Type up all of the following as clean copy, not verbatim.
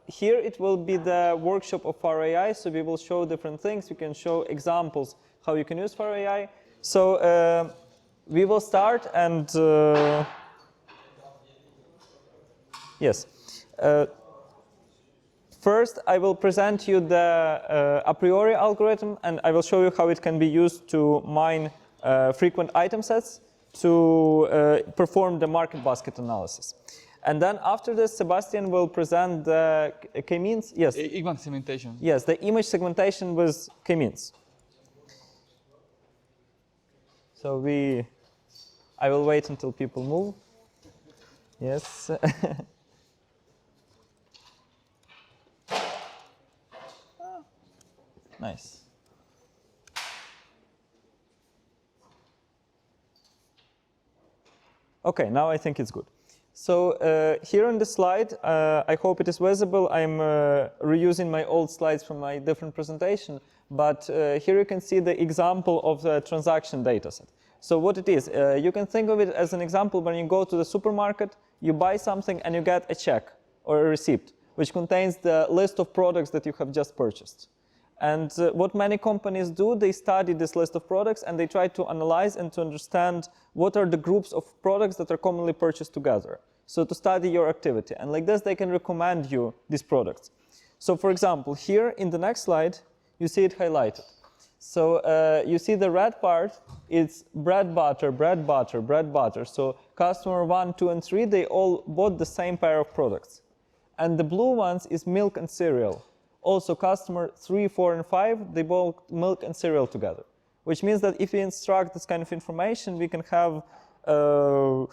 here it will be the workshop of Pharo AI, so we will show different things. We can show examples how you can use Pharo AI. So we will start and yes. First, I will present you the a priori algorithm, and I will show you how it can be used to mine frequent item sets to perform the market basket analysis. And then after this, Sebastian will present the k-means. Yes. Image segmentation. Yes, the image segmentation with k-means. So I will wait until people move. Yes. Nice. Okay, now I think it's good. So here on the slide, I hope it is visible. I'm reusing my old slides from my different presentation, but here you can see the example of the transaction dataset. So what it is, you can think of it as an example when you go to the supermarket, you buy something and you get a check or a receipt, which contains the list of products that you have just purchased. And what many companies do, they study this list of products and they try to analyze and to understand what are the groups of products that are commonly purchased together. So to study your activity. And like this, they can recommend you these products. So for example, here in the next slide, you see it highlighted. So you see the red part, it's bread, butter, bread, butter, bread, butter. So customer 1, 2, and 3, they all bought the same pair of products. And the blue ones is milk and cereal. Also, customer 3, 4, and 5, they bought milk and cereal together. Which means that if we instruct this kind of information, we can have the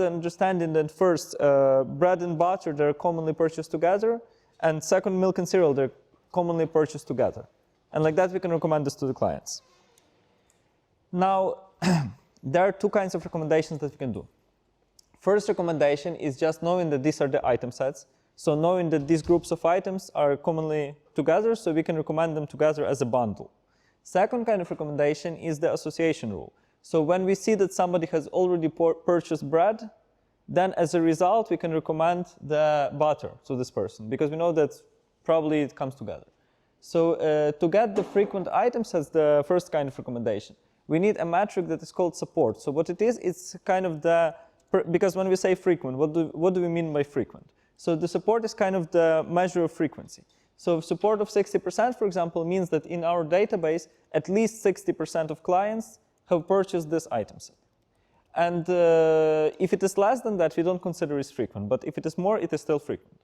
understanding that first, bread and butter, they're commonly purchased together, and second, milk and cereal, they're commonly purchased together. And like that, we can recommend this to the clients. Now, there are two kinds of recommendations that we can do. First recommendation is just knowing that these are the item sets. So knowing that these groups of items are commonly together, so we can recommend them together as a bundle. Second kind of recommendation is the association rule. So when we see that somebody has already purchased bread, then as a result, we can recommend the butter to this person, because we know that probably it comes together. So to get the frequent items as the first kind of recommendation, we need a metric that is called support. So what it is, it's kind of the, because when we say frequent, what do we mean by frequent? So the support is kind of the measure of frequency. So support of 60%, for example, means that in our database, at least 60% of clients have purchased this item set. And if it is less than that, we don't consider it frequent. But if it is more, it is still frequent.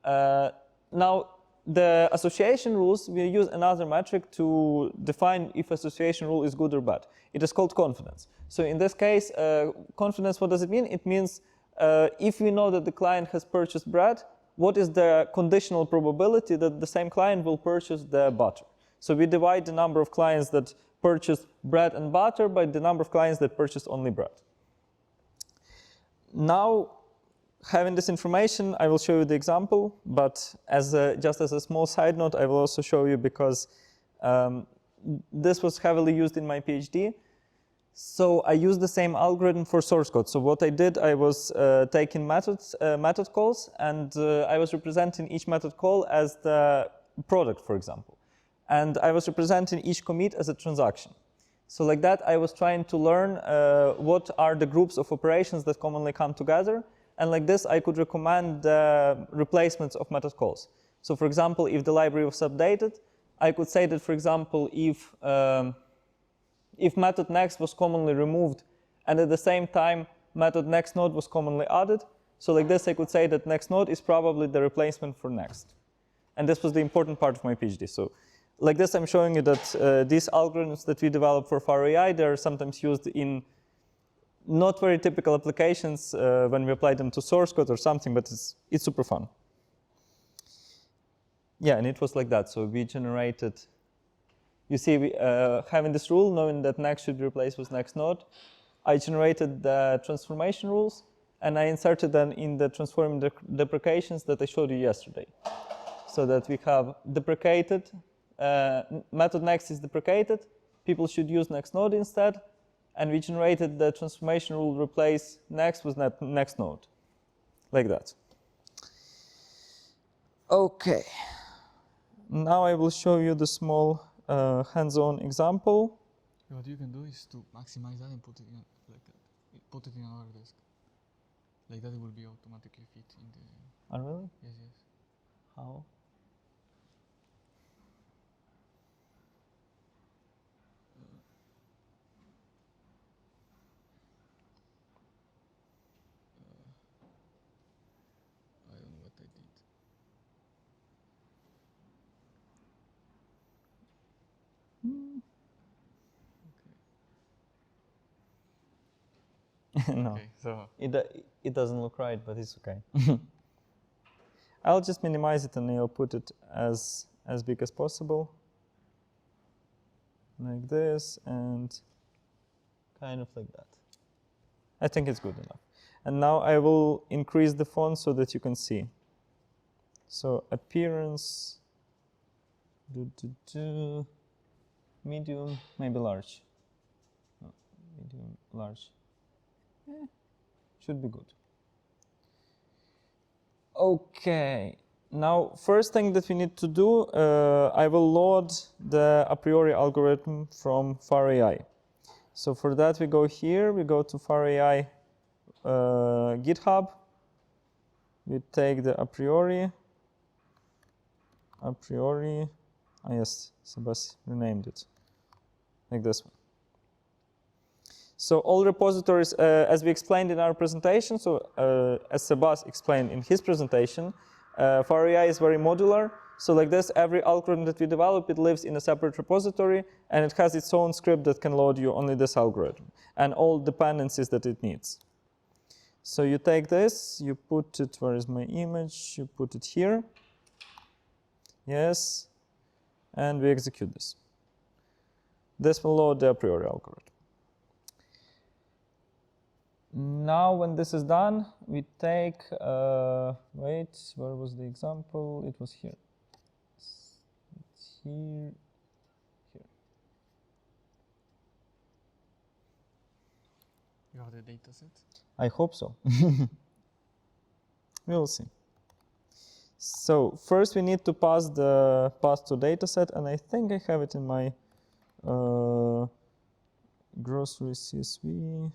Now, the association rules, we use another metric to define if association rule is good or bad. It is called confidence. So in this case, confidence, what does it mean? It means if we know that the client has purchased bread, what is the conditional probability that the same client will purchase the butter? So we divide the number of clients that purchase bread and butter by the number of clients that purchase only bread. Now, having this information, I will show you the example, but just as a small side note, I will also show you because this was heavily used in my PhD. So I used the same algorithm for source code. So what I did, I was taking method calls, and I was representing each method call as the product, for example. And I was representing each commit as a transaction. So like that, I was trying to learn what are the groups of operations that commonly come together. And like this, I could recommend the replacements of method calls. So for example, if the library was updated, I could say that, for example, if method next was commonly removed, and at the same time, method next node was commonly added, so like this, I could say that next node is probably the replacement for next. And this was the important part of my PhD. So like this, I'm showing you that these algorithms that we develop for Pharo AI, they're sometimes used in not very typical applications when we apply them to source code or something, but it's super fun. Yeah, and it was like that. So we generated, you see, we, having this rule, knowing that next should be replaced with next node, I generated the transformation rules, and I inserted them in the transform deprecations that I showed you yesterday. So that we have deprecated, method next is deprecated, people should use next node instead, and we generated the transformation rule replace next with next node, like that. Okay. Now I will show you the small hands-on example. What you can do is to maximize that and put it in like that. Put it in another desk. Like that, it will be automatically fit in the. Oh, really? Yes, yes. How? I don't know what I did. No, Okay, so it doesn't look right, but it's okay. I'll just minimize it and I'll put it as big as possible. Like this and kind of like that. I think it's good enough. And now I will increase the font so that you can see. So appearance, medium, maybe large. No, medium, large. Should be good. Okay. Now, first thing that we need to do, I will load the a priori algorithm from Pharo AI. So for that, we go here, we go to Pharo AI GitHub. We take the a priori. Yes, Sebastian renamed it, like this one. So all repositories, as we explained in our presentation, so as Sebastian explained in his presentation, Pharo AI is very modular. So like this, every algorithm that we develop, it lives in a separate repository, and it has its own script that can load you only this algorithm, and all dependencies that it needs. So you take this, you put it, where is my image? You put it here. Yes, and we execute this. This will load the a priori algorithm. Now, when this is done, we take, wait, where was the example? It was here. It's here, here. you have the data set? I hope so. We'll see. So first we need to pass the path to dataset, and I think I have it in my grocery CSV,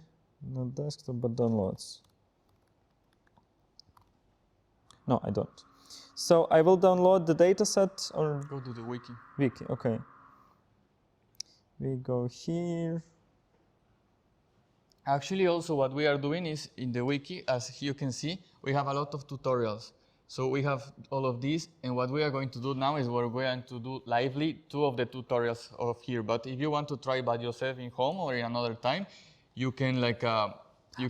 not desktop, but downloads. No, I don't. So I will download the dataset, or Go to the wiki. Wiki, okay. We go here. Actually, also what we are doing is in the wiki, as you can see, we have a lot of tutorials. So we have all of these, and what we are going to do now is we're going to do lively 2 of the tutorials of here. But if you want to try by yourself in home or in another time, you can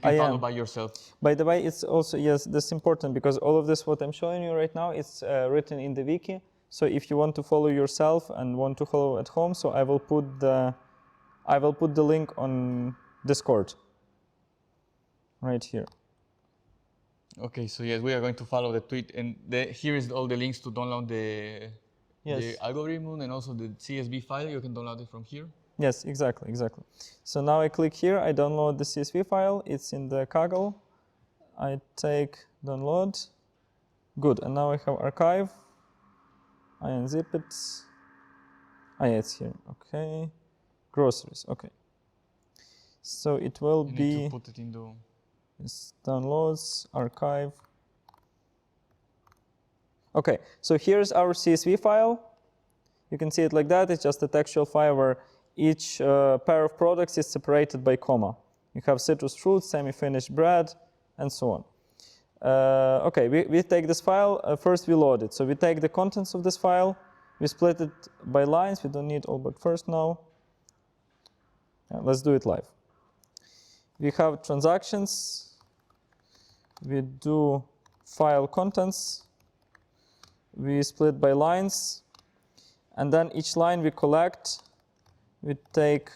follow by yourself. By the way, it's also, yes, that's important, because all of this, what I'm showing you right now, it's written in the wiki. So if you want to follow yourself and want to follow at home, so I will put the link on Discord right here. Okay, so yes, we are going to follow the tweet, and here is all the links to download the algorithm and also the CSV file. You can download it from here. Yes, exactly. So now I click here, I download the CSV file, it's in the Kaggle. I take download, good, and now I have archive. I unzip it. Yeah, it's here, okay. Groceries, okay. So it will you be, need to put it into yes, downloads, archive. Okay, so here's our CSV file. You can see it like that. It's just a textual file where each pair of products is separated by comma. You have citrus fruit, semi-finished bread, and so on. Okay, we take this file. First, we load it. So we take the contents of this file. We split it by lines. We don't need all but first now. Yeah, let's do it live. We have transactions. We do file contents. We split by lines. And then each line we collect. We take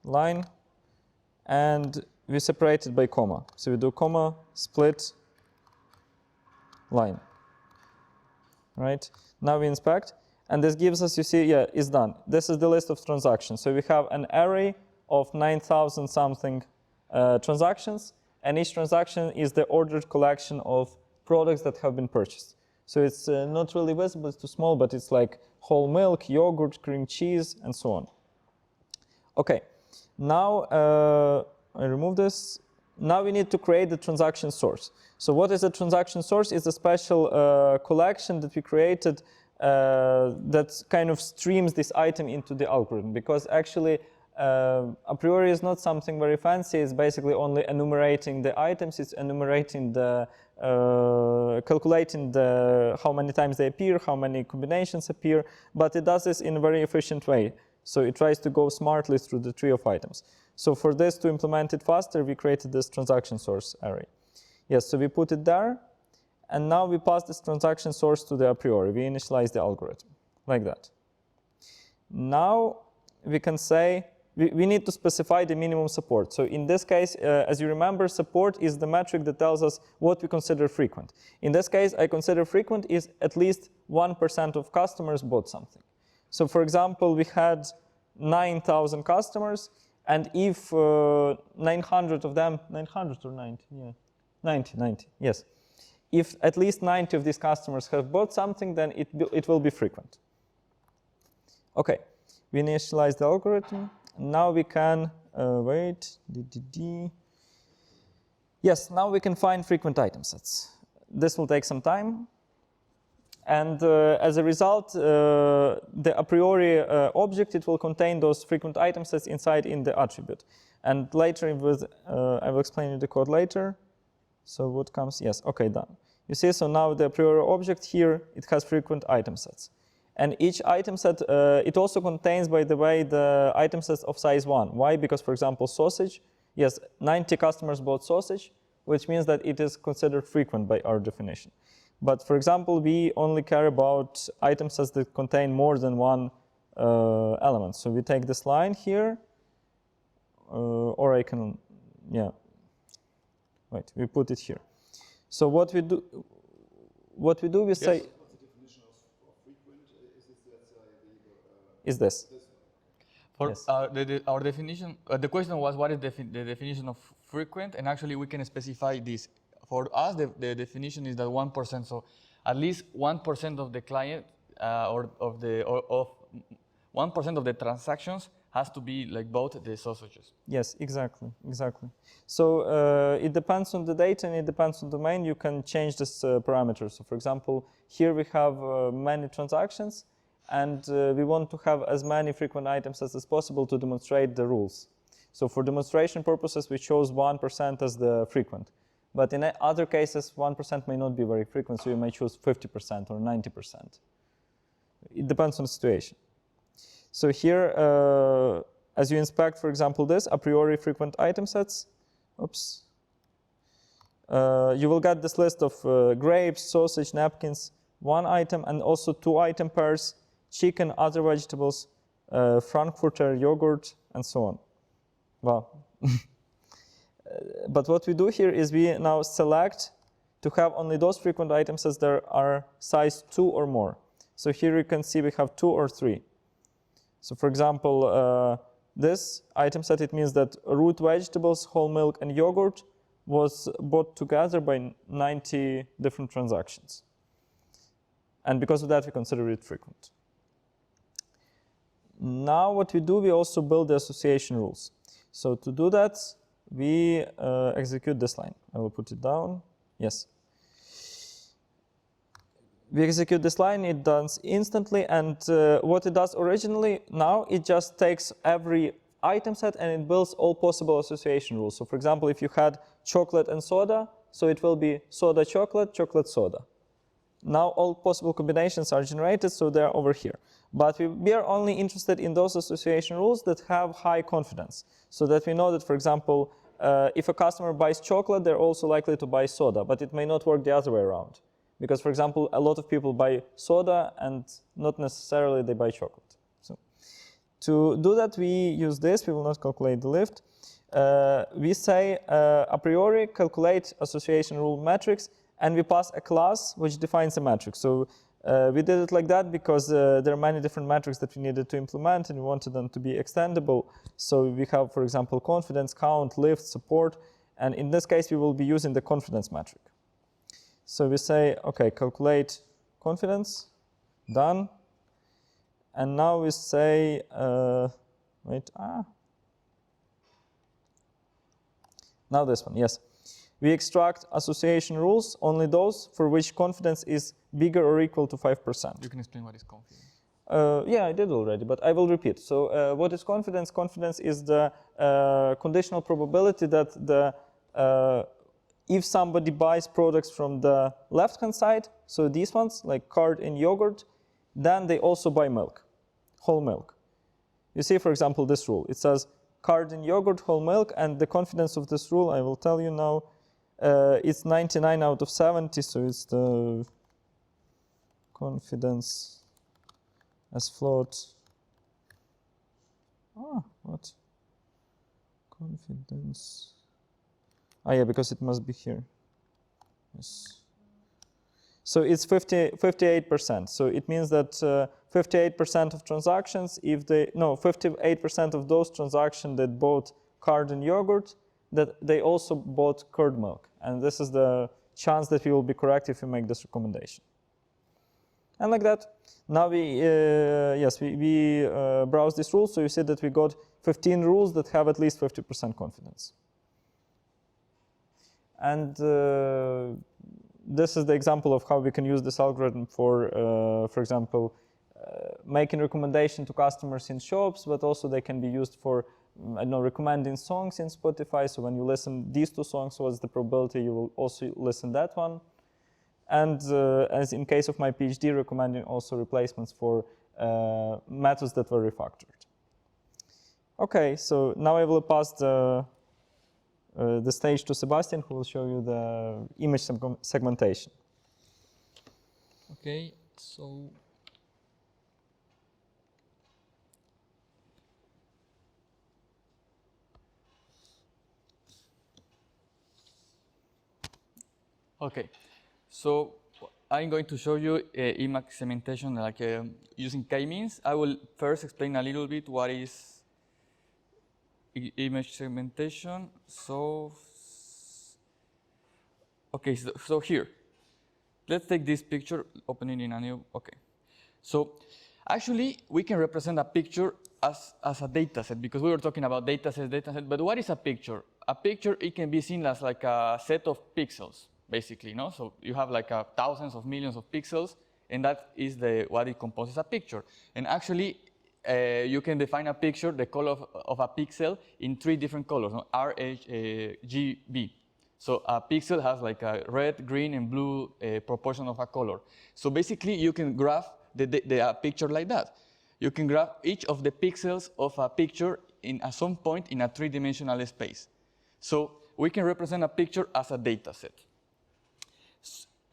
line and we separate it by comma. So we do comma, split, line. Right? Now we inspect, and this gives us, you see, yeah, it's done. This is the list of transactions. So we have an array of 9,000 something transactions, and each transaction is the ordered collection of products that have been purchased. So it's not really visible, it's too small, but it's like whole milk, yogurt, cream cheese, and so on. Okay, now I remove this. Now we need to create the transaction source. So what is a transaction source? It's a special collection that we created that kind of streams this item into the algorithm, because actually a priori is not something very fancy. It's basically only enumerating the items. It's enumerating the, calculating the how many times they appear, how many combinations appear, but it does this in a very efficient way. So it tries to go smartly through the tree of items. So for this, to implement it faster, we created this transaction source array. Yes, so we put it there, and now we pass this transaction source to the a priori. We initialize the algorithm, like that. Now we can say, we need to specify the minimum support. So in this case, as you remember, support is the metric that tells us what we consider frequent. In this case, I consider frequent is at least 1% of customers bought something. So for example, we had 9,000 customers, and if 900 of them, 900 or 90, yeah, 90, yes. If at least 90 of these customers have bought something, then it will be frequent. Okay, we initialize the algorithm. Now we can, Yes, now we can find frequent item sets. This will take some time. And as a result, the a priori object, it will contain those frequent item sets inside in the attribute. And later, I will explain you the code later. So what comes, yes, okay, done. You see, so now the a priori object here, it has frequent item sets. And each item set, it also contains, by the way, the item sets of size 1. Why? Because, for example, sausage, yes, 90 customers bought sausage, which means that it is considered frequent by our definition. But for example, we only care about item sets that contain more than one element. So we take this line here, or I can, yeah, wait, we put it here. So what we do, we say, What's the definition of frequent? Is this. For Yes. our definition, the question was what is the definition of frequent, and actually we can specify this. For us, the definition is that 1%. So at least 1% of the client of 1% of the transactions has to be like both the sausages. Yes, exactly. So it depends on the data and it depends on the domain. You can change this parameter. So for example, here we have many transactions, and we want to have as many frequent items as possible to demonstrate the rules. So for demonstration purposes, we chose 1% as the frequent. But in other cases, 1% may not be very frequent, so you may choose 50% or 90%. It depends on the situation. So here, as you inspect, for example, this a priori frequent item sets, oops, you will get this list of grapes, sausage, napkins, one item, and also 2 item pairs, chicken, other vegetables, Frankfurter yogurt, and so on. Wow. But what we do here is we now select to have only those frequent items as there are size 2 or more. So here you can see we have 2 or 3. So for example, this item set, it means that root vegetables, whole milk, and yogurt was bought together by 90 different transactions. And because of that, we consider it frequent. Now what we do, we also build the association rules. So to do that, we execute this line. I will put it down. Yes. We execute this line, it does instantly, and what it does originally, now it just takes every item set and it builds all possible association rules. So for example, if you had chocolate and soda, so it will be soda chocolate, chocolate soda. Now all possible combinations are generated, so they're over here. But we are only interested in those association rules that have high confidence, so that we know that, for example, if a customer buys chocolate, they're also likely to buy soda, but it may not work the other way around. Because, for example, a lot of people buy soda and not necessarily they buy chocolate. So to do that, we use this. We will not calculate the lift. We say a priori calculate association rule matrix, and we pass a class which defines a matrix. So we did it like that because there are many different metrics that we needed to implement, and we wanted them to be extendable. So we have, for example, confidence, count, lift, support, and in this case, we will be using the confidence metric. So we say, okay, calculate confidence, done. And now we say, now this one, yes. We extract association rules, only those for which confidence is bigger or equal to 5%. You can explain what is confidence. Yeah, I did already, but I will repeat. So what is confidence? Confidence is the conditional probability that if somebody buys products from the left-hand side, so these ones, like curd and yogurt, then they also buy milk, whole milk. You see, for example, this rule. It says curd and yogurt, whole milk, and the confidence of this rule, I will tell you now, it's 99 out of 70, so it's the confidence as float. What? Confidence. Yeah, because it must be here. Yes. So it's 58%. So it means that 58% of transactions, 58% of those transactions that bought curd and yogurt, that they also bought curd milk. And this is the chance that we will be correct if we make this recommendation. And like that, now we browse these rules. So you see that we got 15 rules that have at least 50% confidence. And this is the example of how we can use this algorithm for example, making recommendation to customers in shops, but also they can be used for, I don't know, recommending songs in Spotify. So when you listen these two songs, what's the probability you will also listen that one? And as in case of my PhD, recommending also replacements for methods that were refactored. Okay, so now I will pass the stage to Sebastian, who will show you the image segmentation. Okay, so okay, so I'm going to show you image segmentation like using k-means. I will first explain a little bit what is image segmentation. So, okay, so here, let's take this picture, opening in a new, okay. So actually, we can represent a picture as a data set, because we were talking about data set, but what is a picture? A picture, it can be seen as like a set of pixels, basically, no? So you have like thousands of millions of pixels, and that is what it composes a picture. And actually, you can define a picture, the color of a pixel, in 3 different colors, no? R, H, G, B. So a pixel has like a red, green, and blue proportion of a color. So basically, you can graph the picture like that. You can graph each of the pixels of a picture at some point in a 3-dimensional space. So we can represent a picture as a data set.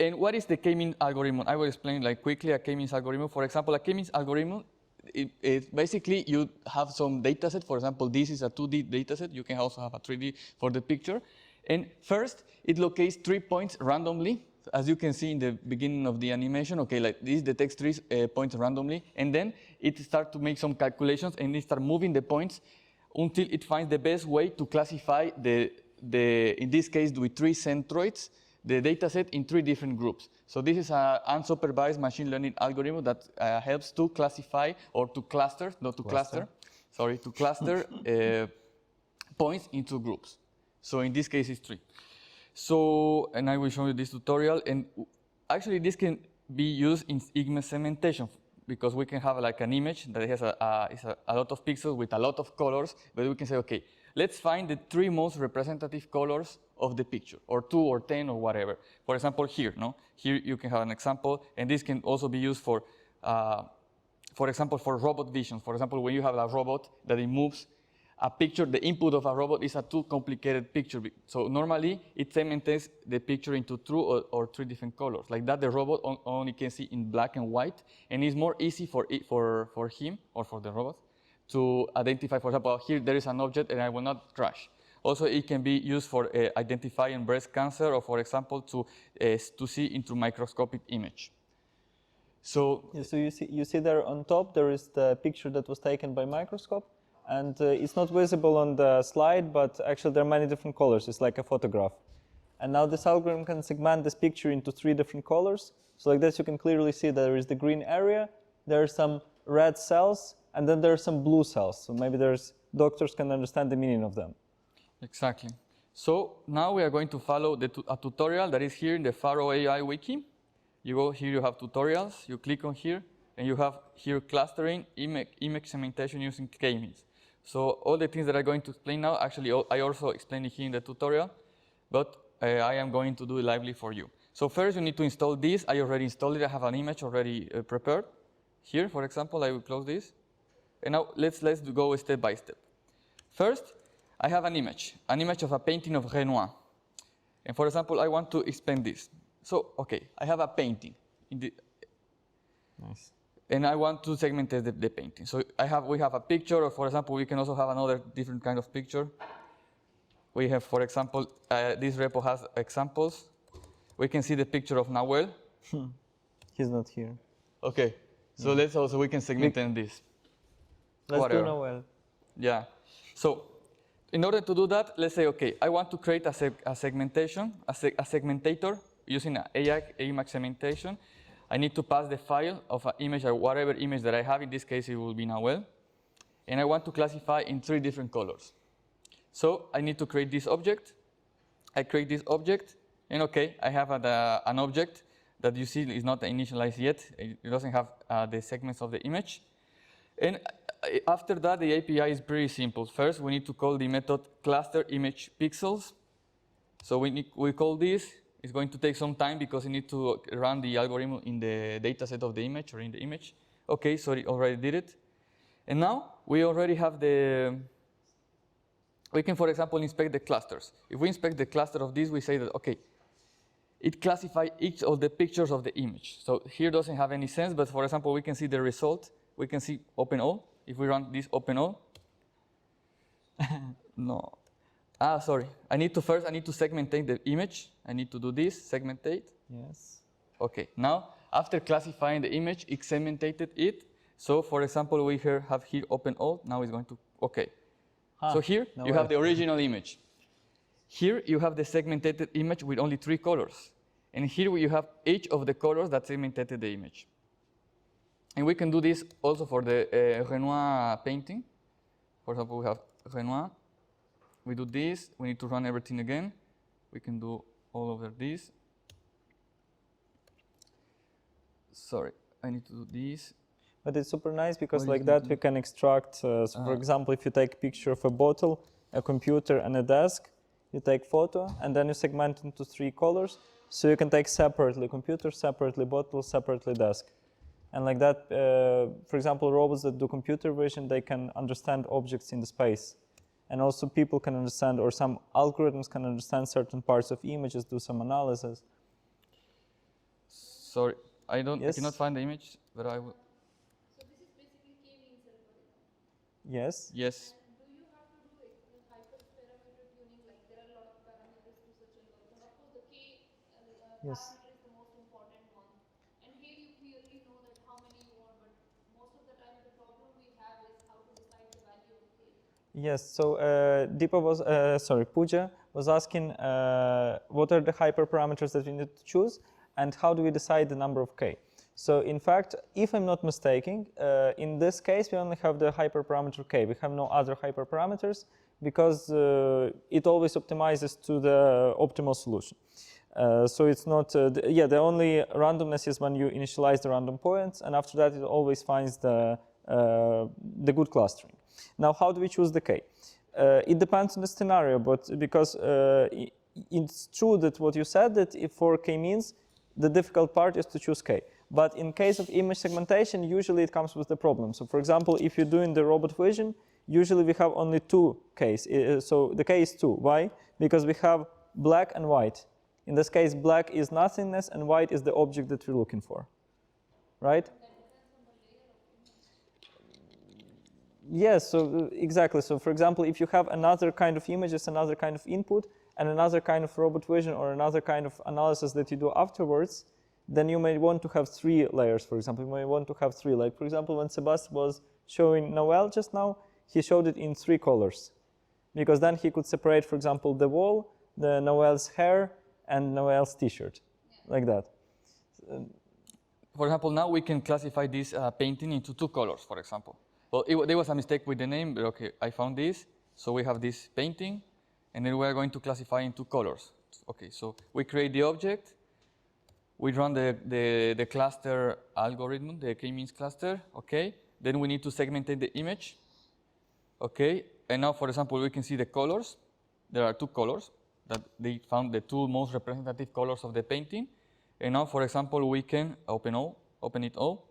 And what is the k-means algorithm? I will explain like quickly a k-means algorithm. For example, a k-means algorithm, it basically you have some data set. For example, this is a 2D data set. You can also have a 3D for the picture. And first, it locates 3 points randomly. As you can see in the beginning of the animation, okay, like this detects 3 points randomly, and then it starts to make some calculations, and it starts moving the points until it finds the best way to classify in this case with 3 centroids, the data set in 3 different groups. So this is an unsupervised machine learning algorithm that helps to classify or to cluster, to cluster points into groups. So in this case, it's 3. So, and I will show you this tutorial, and actually this can be used in image segmentation, because we can have like an image that has a lot of pixels with a lot of colors, but we can say, okay, let's find the 3 most representative colors of the picture, or 2 or 10 or whatever. For example, here, no? Here you can have an example, and this can also be used for example, for robot vision. For example, when you have a robot that it moves, a picture, the input of a robot is a too complicated picture. So normally, it segments the picture into 2 or 3 different colors. Like that, the robot only can see in black and white, and it's more easy for him or for the robot to identify, for example, here there is an object and I will not crash. Also, it can be used for identifying breast cancer, or for example, to see into microscopic image. So, yeah, so you see there on top, there is the picture that was taken by microscope. And it's not visible on the slide, but actually there are many different colors. It's like a photograph. And now this algorithm can segment this picture into 3 different colors. So like this, you can clearly see there is the green area, there are some red cells, and then there are some blue cells. So maybe doctors can understand the meaning of them. Exactly. So now we are going to follow a tutorial that is here in the Pharo AI wiki. You go here, you have tutorials, you click on here, and you have here clustering, image segmentation using k-means. So all the things that I'm going to explain now, actually I also explained it here in the tutorial, but I am going to do it lively for you. So first you need to install this. I already installed it. I have an image already prepared. Here, for example, I will close this. And now let's go step by step. First, I have an image of a painting of Renoir. And for example, I want to expand this. So, okay, I have a painting. Nice. And I want to segment the painting. So we have a picture, or for example, we can also have another different kind of picture. We have, for example, this repo has examples. We can see the picture of Nahuel. He's not here. Okay, so we can segment this. Let's Whatever. do Nahuel. Yeah. So in order to do that, let's say, okay, I want to create a segmentator using AI image segmentation. I need to pass the file of an image or whatever image that I have. In this case, it will be Nahuel. And I want to classify in 3 different colors. So I need to create this object. I create this object, and okay, I have an object that you see is not initialized yet. It doesn't have the segments of the image. And after that, the API is pretty simple. First, we need to call the method cluster image pixels. So we call this. It's going to take some time because you need to run the algorithm in the dataset of the image or in the image. Okay, so it already did it. And now we already have we can, for example, inspect the clusters. If we inspect the cluster of this, we say that, okay, it classifies each of the pictures of the image. So here doesn't have any sense, but for example, we can see the result. We can see open all. If we run this open all, no. Sorry. I need to segmentate the image. I need to do this, segmentate. Yes. Okay, now, after classifying the image, it segmented it. So, for example, we have here open all. Now it's going to, okay. So here, you have the original image. Here, you have the segmented image with only 3 colors. And here, you have each of the colors that segmented the image. And we can do this also for the Renoir painting. For example, we have Renoir. We do this. We need to run everything again. We can do all over this. Sorry, I need to do this. But it's super nice because like that we can extract, so for example, if you take a picture of a bottle, a computer and a desk, you take photo and then you segment into 3 colors. So you can take separately computer, separately bottle, separately desk. And like that, for example, robots that do computer vision, they can understand objects in the space. And also people can understand, or some algorithms can understand certain parts of images, do some analysis. Sorry, I cannot find the image, but I will. So this is basically k-means algorithm. Yes. Yes. And do you have to do hyperparameter tuning? Like there are a lot of parameters to such algorithm. Of course, the k Yes. parameter is the most important one. And here you clearly know that how many you want, but most of the time the problem we have is how to decide the value of k. Yes, so Pooja was asking what are the hyperparameters that we need to choose and how do we decide the number of k. So in fact, if I'm not mistaken, in this case we only have the hyperparameter k. We have no other hyperparameters because it always optimizes to the optimal solution. So it's not, the only randomness is when you initialize the random points, and after that it always finds the good clustering. Now, how do we choose the k? It depends on the scenario, but because it's true that what you said, that if for k-means, the difficult part is to choose k. But in case of image segmentation, usually it comes with the problem. So for example, if you're doing the robot vision, usually we have only 2 k's. So the k is 2. Why? Because we have black and white. In this case, black is nothingness and white is the object that we're looking for, right? Yes, so exactly. So for example, if you have another kind of images, another kind of input, and another kind of robot vision or another kind of analysis that you do afterwards, then you may want to have 3 layers, for example. You may want to have 3. Like, for example, when Sebastian was showing Noel just now, he showed it in 3 colors. Because then he could separate, for example, the wall, the Noel's hair, and Noel's T-shirt, like that. For example, now we can classify this painting into 2 colors, for example. Well, there was a mistake with the name, but okay, I found this. So we have this painting, and then we are going to classify in 2 colors. Okay, so we create the object, we run the cluster algorithm, the k-means cluster, okay. Then we need to segmentate the image, okay. And now, for example, we can see the colors. There are 2 colors that they found the 2 most representative colors of the painting. And now, for example, we can open it all.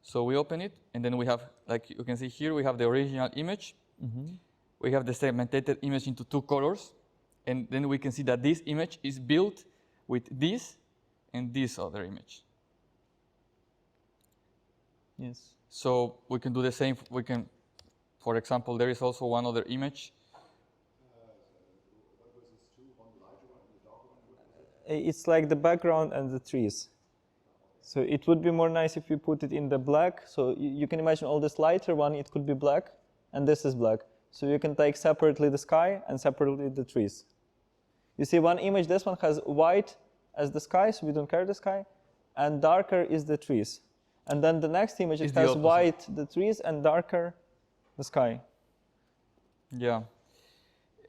So we open it, and then we have, like you can see here, we have the original image. We have the segmented image into 2 colors. And then we can see that this image is built with this and this other image. Yes. So we can do the same. We can, for example, there is also one other image. What was this two? One lighter one and the darker one? It's like the background and the trees. So it would be more nice if you put it in the black. So you can imagine all this lighter one, it could be black, and this is black. So you can take separately the sky and separately the trees. You see one image, this one has white as the sky, so we don't care the sky, and darker is the trees. And then the next image, it has white the trees and darker the sky. Yeah.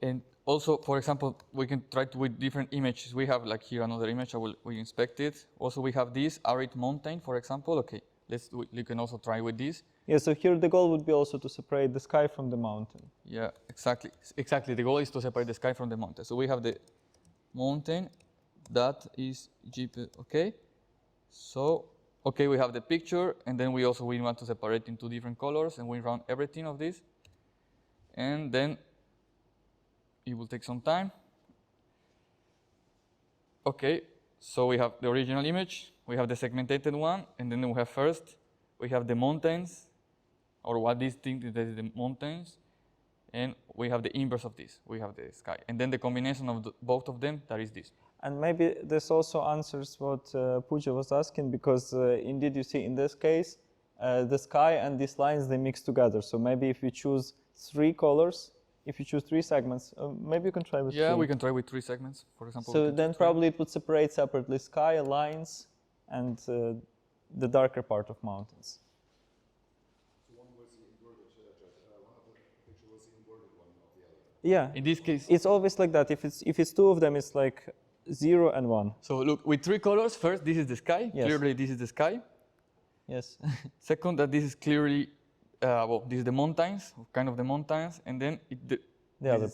And also, for example, we can try to with different images. We have like here another image. We inspect it. Also, we have this arid mountain, for example. Okay, you can also try with this. Yeah. So here the goal would be also to separate the sky from the mountain. Yeah, exactly. Exactly. The goal is to separate the sky from the mountain. So we have the mountain. That is GP. Okay. So okay, we have the picture, and then we want to separate into different colors, and we run everything of this, and then it will take some time. Okay, so we have the original image, we have the segmented one, and then we have the mountains, or what these things is the mountains, and we have the inverse of this, we have the sky. And then the combination of both of them, that is this. And maybe this also answers what Pooja was asking, because indeed you see in this case, the sky and these lines, they mix together. So maybe if you choose 3 colors, if you choose 3 segments, maybe you can try with 3. Yeah, we can try with 3 segments, for example. So then probably it would separate separately sky, lines, and the darker part of mountains. So one was the inverted, one of the picture was the inverted one of the other. Yeah. In this case, it's always like that. If it's 2 of them, it's like 0 and 1. So look, with 3 colors, first this is the sky. Yes. Clearly this is the sky. Yes. Second, that this is clearly, this is the mountains, kind of the mountains, and then the other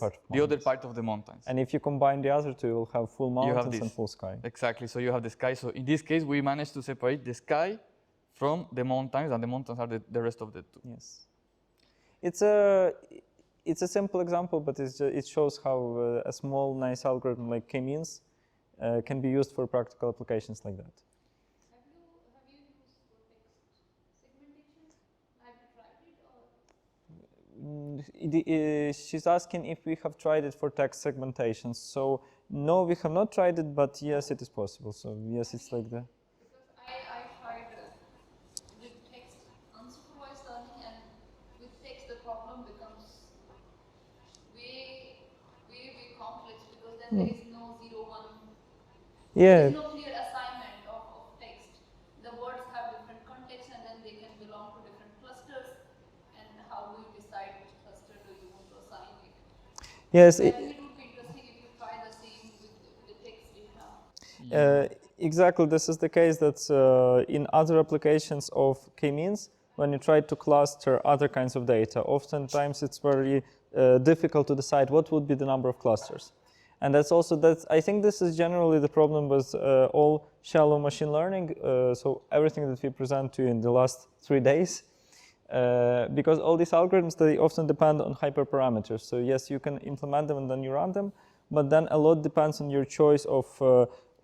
part of the mountains. And if you combine the other 2, you will have full mountains and full sky. Exactly, so you have the sky. So in this case, we managed to separate the sky from the mountains, and the mountains are the rest of the 2. Yes. It's a simple example, but it shows how a small, nice algorithm like k-means can be used for practical applications like that. Have you used for text segmentation? Have you tried it or? She's asking if we have tried it for text segmentation. So no, we have not tried it, but yes, it is possible. So yes, it's like that. Because I tried with text unsupervised learning, and with text the problem becomes way complex, because then there is no 0, 1. Yeah. There is no clear assignment of text. The words have different contexts, and then they can belong to different clusters. And how do you decide which cluster do you want to assign it? Yes. I think it would be interesting if you try the same with the text data. Exactly. This is the case that in other applications of k-means, when you try to cluster other kinds of data, oftentimes it's very difficult to decide what would be the number of clusters. And I think this is generally the problem with all shallow machine learning, so everything that we present to you in the last 3 days, because all these algorithms, they often depend on hyperparameters. So yes, you can implement them and then you run them, but then a lot depends on your choice of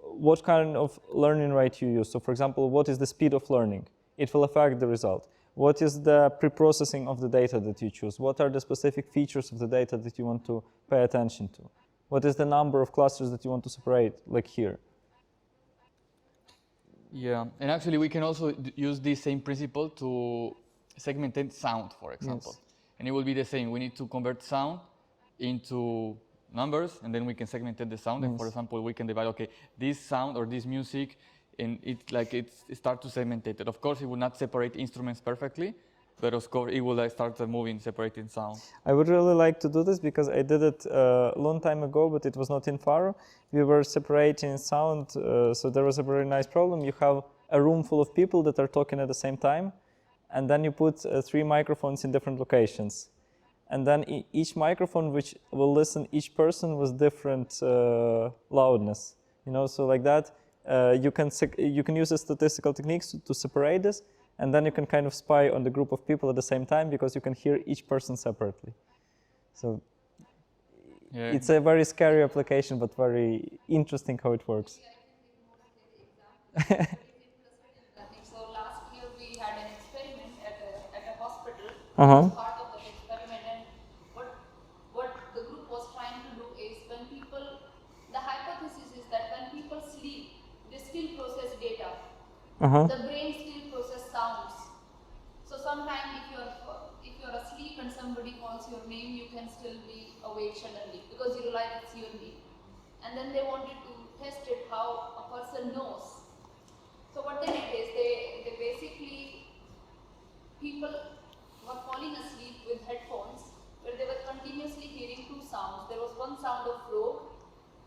what kind of learning rate you use. So for example, what is the speed of learning? It will affect the result. What is the pre-processing of the data that you choose? What are the specific features of the data that you want to pay attention to? What is the number of clusters that you want to separate, like here? Yeah, and actually we can also use this same principle to segmentate sound, for example. Yes. And it will be the same. We need to convert sound into numbers, and then we can segment the sound. And for Nice. example, we can divide, okay, this sound or this music, and it start to segment it. Of course, it will not separate instruments perfectly, but of course, it will start moving, separating sound. I would really like to do this because I did it a long time ago, but it was not in Pharo. We were separating sound, so there was a very nice problem. You have a room full of people that are talking at the same time, and then you put 3 microphones in different locations. And then each microphone which will listen each person with different loudness. You know, so like that, you can use the statistical techniques to separate this, and then you can kind of spy on the group of people at the same time because you can hear each person separately. So Yeah. it's a very scary application, but very interesting how it works. So last year we had an experiment at a hospital. Uh-huh. As part of that experiment, and what the group was trying to do is the hypothesis is that when people sleep, they still process data. Uh-huh. The brain still process sounds. So sometimes if you're asleep and somebody calls your name, you can still be awake suddenly because you realize it's your name. And then they wanted to test it how a person knows. So what they did is they basically, people were falling asleep with headphones where they were continuously hearing 2 sounds. There was one sound of frog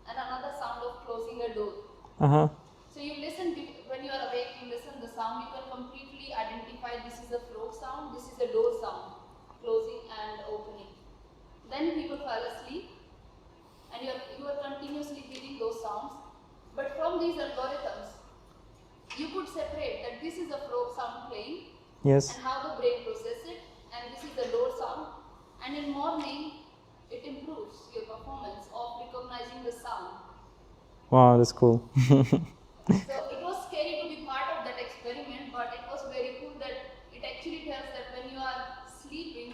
and another sound of closing a door. Uh-huh. So you listen, when you are awake, you listen the sound, you can completely identify this is a frog sound, this is a door sound, closing and opening. Then people fell asleep and you are continuously hearing those sounds. But from these algorithms, you could separate that this is a frog sound playing Yes. and how the brain processes it, and this is the door sound. And in morning, it improves your performance of recognizing the sound. Wow, that's cool. So it was scary to be part of that experiment, but it was very cool that it actually tells that when you are sleeping,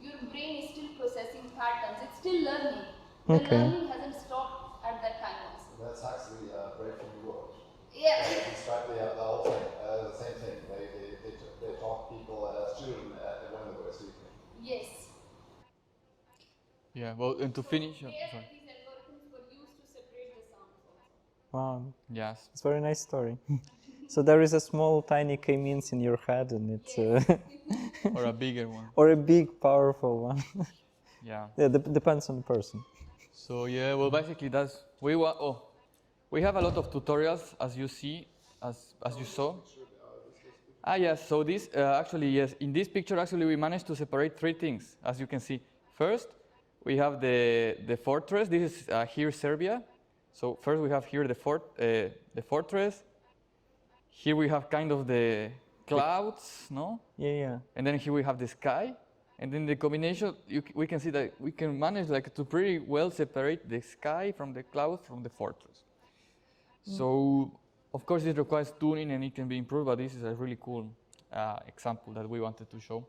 your brain is still processing patterns. It's still learning. The Okay. learning hasn't stopped at that time also. That's actually Break from the World. Yeah. It's practically the whole thing, the same thing. They taught people, children, when they were sleeping. Yes. Yeah, well, and to finish, Here, sorry. these algorithms were used to separate the sounds also. Wow, Yes. it's a very nice story. So there is a small, tiny K-means in your head, and it's Or a bigger one. or a big, powerful one. Yeah. Yeah, depends on the person. So yeah, well, basically that's we have a lot of tutorials as you see, as you saw. Yes. So this actually yes, in this picture actually we managed to separate 3 things, as you can see. First, we have the fortress. This is here Serbia. So first we have here the fortress. Here we have kind of the clouds, no? Yeah, yeah. And then here we have the sky. And then the combination, we can see that we can manage like to pretty well separate the sky from the clouds from the fortress. So, of course, it requires tuning and it can be improved, but this is a really cool example that we wanted to show.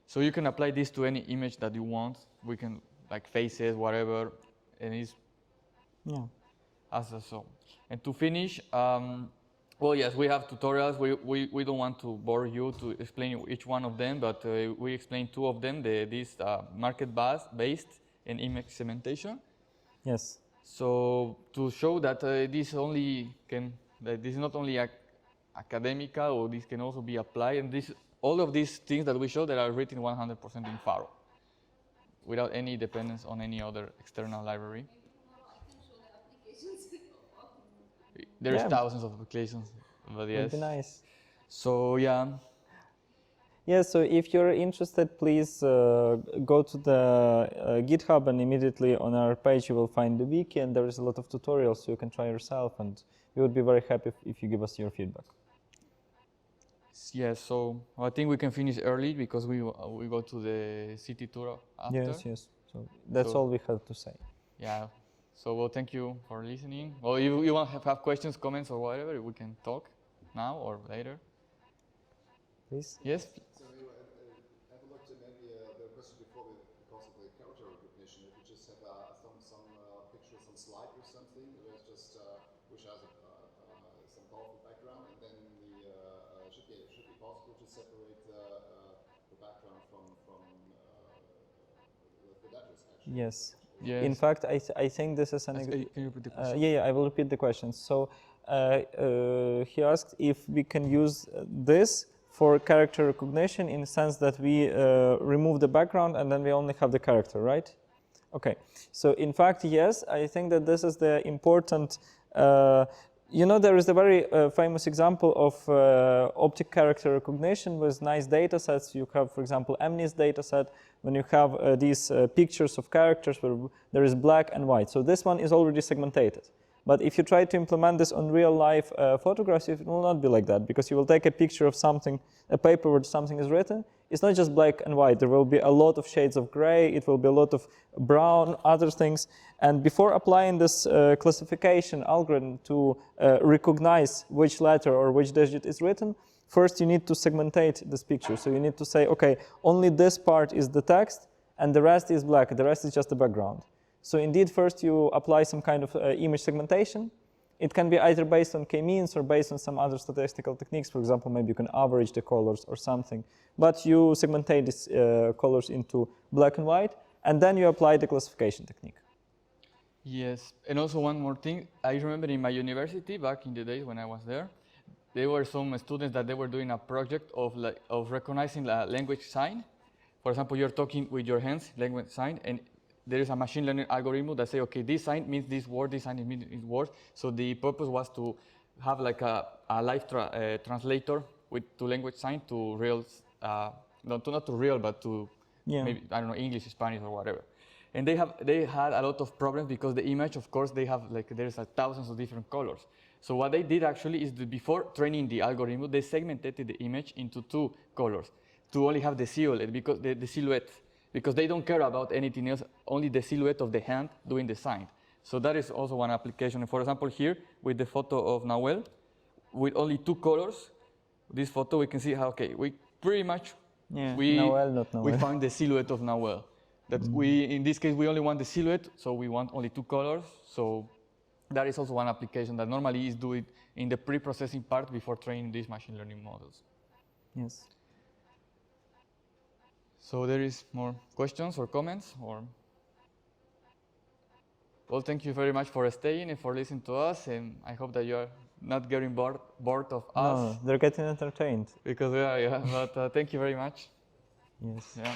So you can apply this to any image that you want. We can, like faces, whatever, and it's Yeah. as a so. And to finish, well, yes, we have tutorials. We don't want to bore you to explain each one of them, but we explain 2 of them, this market-based and image segmentation. Yes. So to show that this is not only academical, or this can also be applied, and all of these things that we show that are written 100% in Pharo, without any dependence on any other external library. There's Yeah. thousands of applications, but yes. Would be nice. So yeah, Yeah, so if you're interested, please go to the GitHub, and immediately on our page you will find the wiki, and there is a lot of tutorials so you can try yourself, and we would be very happy if you give us your feedback. yes. So I think we can finish early because we go to the city tour after. Yes, yes. So that's So- all we have to say. Yeah. So well, thank you for listening. Or you want to have questions, comments, or whatever, we can talk now or later. Please. Yes. So anyway, have a look to maybe the question before because of the character recognition. If you just have some picture, some slide or something, there's just which has some powerful background, and then should be possible to separate the background from the address actually. Yes. Yes. In fact, I think this is an. Can you repeat the question? Yeah, I will repeat the question. So he asked if we can use this for character recognition in the sense that we remove the background and then we only have the character, right? Okay. So in fact, yes, I think that this is the important. You know, there is a very famous example of optic character recognition with nice data sets. You have, for example, MNIST data set, when you have these pictures of characters where there is black and white. So this one is already segmented. But if you try to implement this on real life photographs, it will not be like that, because you will take a picture of something, a paper where something is written. It's not just black and white. There will be a lot of shades of gray. It will be a lot of brown, other things. And before applying this classification algorithm to recognize which letter or which digit is written, first you need to segmentate this picture. So you need to say, okay, only this part is the text and the rest is black. The rest is just the background. So indeed, first you apply some kind of image segmentation. It can be either based on k-means or based on some other statistical techniques. For example, maybe you can average the colors or something. But you segmentate these colors into black and white, and then you apply the classification technique. Yes, and also one more thing. I remember in my university, back in the days when I was there were some students that they were doing a project of recognizing the language sign. For example, you're talking with your hands, language sign, and there is a machine learning algorithm that say, okay, this sign means this word, this sign means this word. So the purpose was to have like a live translator to language sign to real, not to real, but to maybe, I don't know, English, Spanish, or whatever. And they had a lot of problems because the image, of course, they have like, there's thousands of different colors. So what they did actually is that before training the algorithm, they segmented the image into 2 colors to only have the silhouette, because the silhouette. Because they don't care about anything else, only the silhouette of the hand doing the sign. So that is also one application. For example, here with the photo of Nahuel, with only 2 colors, this photo we can see how, okay, we pretty much, Nahuel, not Nahuel. we found the silhouette of Nahuel. That in this case, we only want the silhouette, so we want only 2 colors. So that is also one application that normally is doing in the pre-processing part before training these machine learning models. Yes. So there is more questions or comments, or? Well, thank you very much for staying and for listening to us, and I hope that you are not getting bored of us. No, they're getting entertained. Because we are, yeah. But thank you very much. Yes. Yeah.